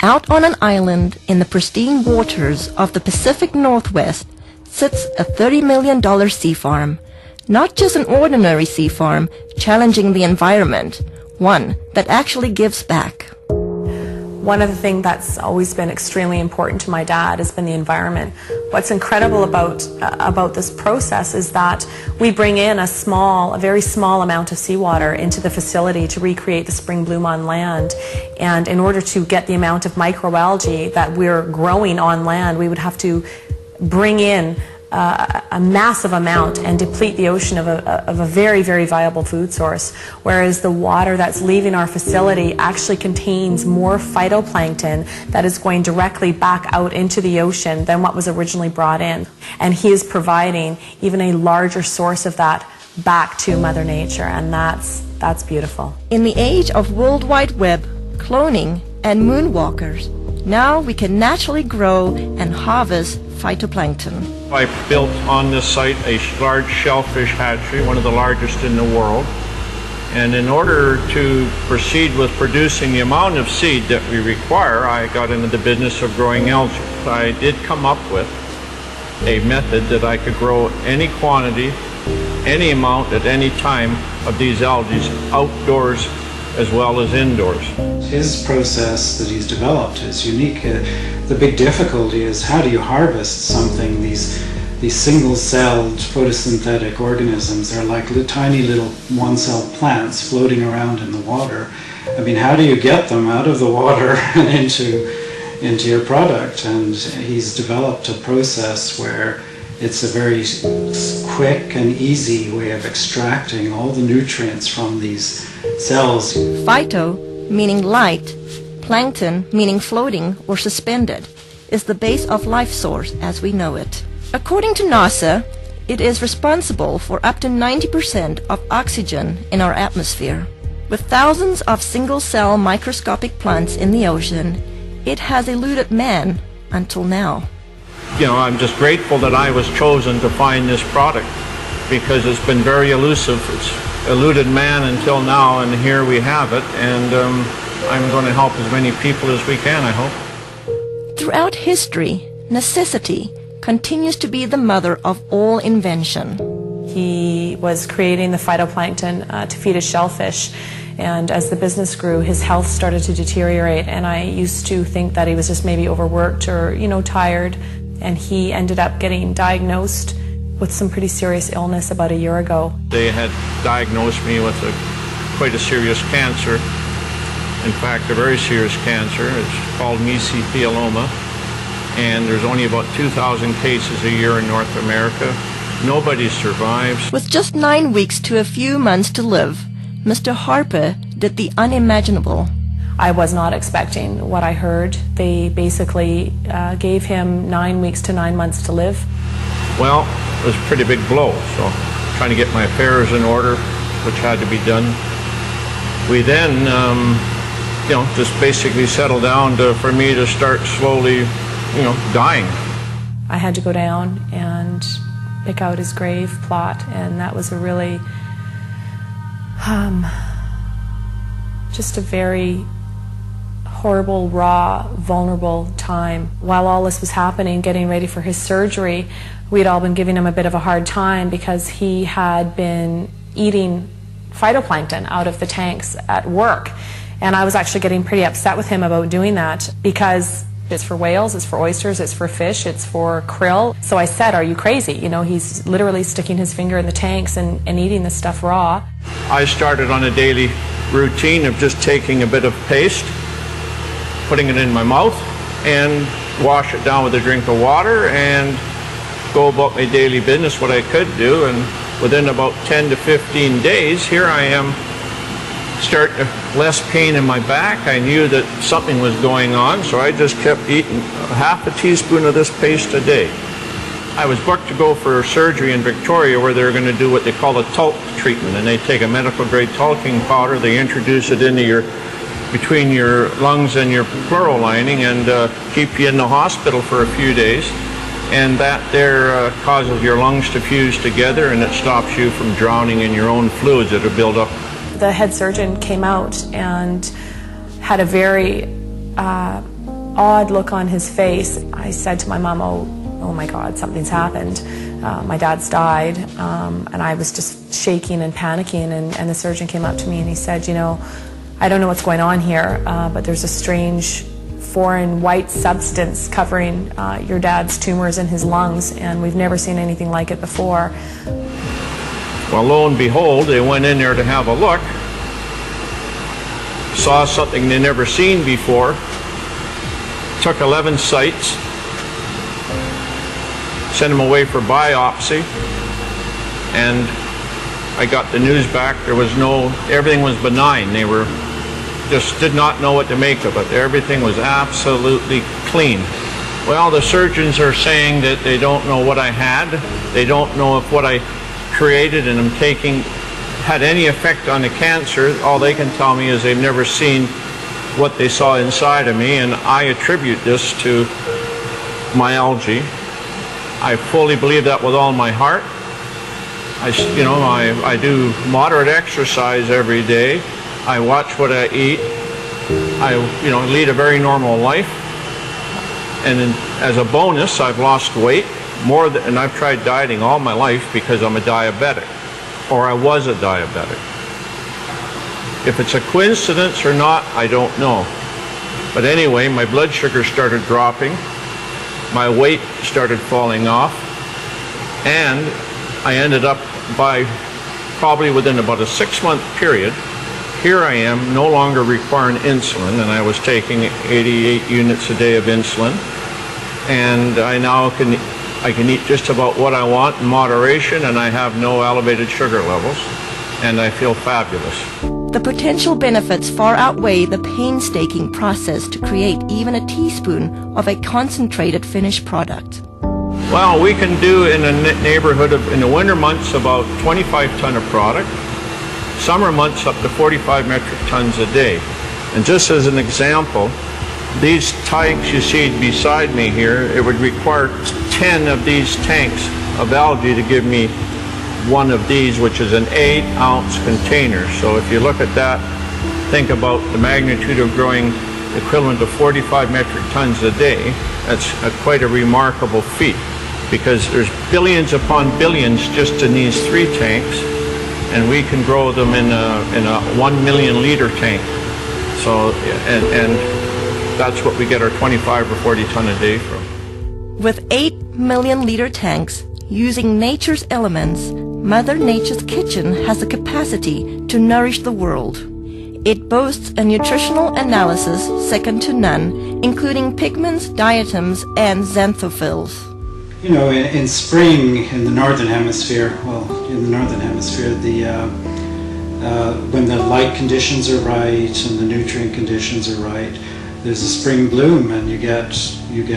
Out on an island in the pristine waters of the Pacific Northwest sits a $30 million sea farm. Not just an ordinary sea farm challenging the environment, one that actually gives back. One of the things that's always been extremely important to my dad has been the environment. What's incredible about this process is that we bring in a very small amount of seawater into the facility to recreate the spring bloom on land. And in order to get the amount of microalgae that we're growing on land, we would have to bring in a massive amount and deplete the ocean of a very, very viable food source, whereas the water that's leaving our facility actually contains more phytoplankton that is going directly back out into the ocean than what was originally brought in. And he is providing even a larger source of that back to Mother Nature, and that's beautiful. In the age of World Wide Web, cloning, and moonwalkers, now we can naturally grow and harvest phytoplankton. I built on this site a large shellfish hatchery, one of the largest in the world. And in order to proceed with producing the amount of seed that we require, I got into the business of growing algae. I did come up with a method that I could grow any quantity, any amount at any time of these algae outdoors as well as indoors. His process that he's developed is unique. The big difficulty is how do you harvest something? These single-celled photosynthetic organisms are like tiny little one-celled plants floating around in the water. I mean, how do you get them out of the water and into your product? And he's developed a process where it's a very quick and easy way of extracting all the nutrients from these cells. Phyto, meaning light, plankton, meaning floating or suspended, is the base of life source as we know it. According to NASA, it is responsible for up to 90% of oxygen in our atmosphere. With thousands of single-cell microscopic plants in the ocean, it has eluded man until now. You know, I'm just grateful that I was chosen to find this product because it's been very elusive. It's eluded man until now, and here we have it, and I'm going to help as many people as we can, I hope. Throughout history, necessity continues to be the mother of all invention. He was creating the phytoplankton to feed his shellfish, and as the business grew, his health started to deteriorate, and I used to think that he was just maybe overworked or, tired, and he ended up getting diagnosed with some pretty serious illness about a year ago. They had diagnosed me with quite a serious cancer. In fact, a very serious cancer. It's called mesothelioma, and there's only about 2,000 cases a year in North America. Nobody survives. With just 9 weeks to a few months to live, Mr. Harper did the unimaginable. I was not expecting what I heard. They basically gave him 9 weeks to 9 months to live. Well, it was a pretty big blow, so trying to get my affairs in order, which had to be done. We then, just basically settled down for me to start slowly, dying. I had to go down and pick out his grave plot, and that was a really, just a very horrible, raw, vulnerable time. While all this was happening, getting ready for his surgery, we'd all been giving him a bit of a hard time because he had been eating phytoplankton out of the tanks at work. And I was actually getting pretty upset with him about doing that because it's for whales, it's for oysters, it's for fish, it's for krill. So I said, are you crazy? He's literally sticking his finger in the tanks and eating this stuff raw. I started on a daily routine of just taking a bit of paste, putting it in my mouth, and wash it down with a drink of water and go about my daily business, what I could do. And within about 10 to 15 days, here I am, less pain in my back. I knew that something was going on, so I just kept eating half a teaspoon of this paste a day. I was booked to go for surgery in Victoria where they're going to do what they call a talc treatment, and they take a medical grade talking powder, they introduce it into between your lungs and your pleural lining and keep you in the hospital for a few days, and that there causes your lungs to fuse together, and it stops you from drowning in your own fluids that are built up. The head surgeon came out and had a very odd look on his face. I said to my mom, oh my God, something's happened. My dad's died, and I was just shaking and panicking, and the surgeon came up to me and he said, I don't know what's going on here, but there's a strange foreign white substance covering your dad's tumors in his lungs, and we've never seen anything like it before. Well, lo and behold, they went in there to have a look, saw something they never seen before, took 11 sites, sent them away for biopsy, and I got the news back. Everything was benign. They just did not know what to make of it. Everything was absolutely clean. Well, the surgeons are saying that they don't know what I had. They don't know if what I created and am taking had any effect on the cancer. All they can tell me is they've never seen what they saw inside of me, and I attribute this to my algae. I fully believe that with all my heart. I do moderate exercise every day. I watch what I eat. I lead a very normal life. And as a bonus, I've lost weight and I've tried dieting all my life because I'm a diabetic, or I was a diabetic. If it's a coincidence or not, I don't know. But anyway, my blood sugar started dropping. My weight started falling off, and I ended up probably within about a 6-month period, here I am no longer requiring insulin, and I was taking 88 units a day of insulin, and I now can eat just about what I want in moderation, and I have no elevated sugar levels, and I feel fabulous. The potential benefits far outweigh the painstaking process to create even a teaspoon of a concentrated finished product. Well, we can do in a neighborhood of, in the winter months, about 25 ton of product. Summer months up to 45 metric tons a day. And just as an example, these tanks you see beside me here, it would require 10 of these tanks of algae to give me one of these, which is an 8-ounce container. So if you look at that, think about the magnitude of growing equivalent to 45 metric tons a day. That's quite a remarkable feat, because there's billions upon billions just in these 3 tanks, and we can grow them in a 1 million liter tank. So, and that's what we get our 25 or 40 ton a day from. With 8 million liter tanks, using nature's elements, Mother Nature's kitchen has the capacity to nourish the world. It boasts a nutritional analysis second to none, including pigments, diatoms, and xanthophylls. In spring in the northern hemisphere, when the light conditions are right and the nutrient conditions are right, there's a spring bloom, and you get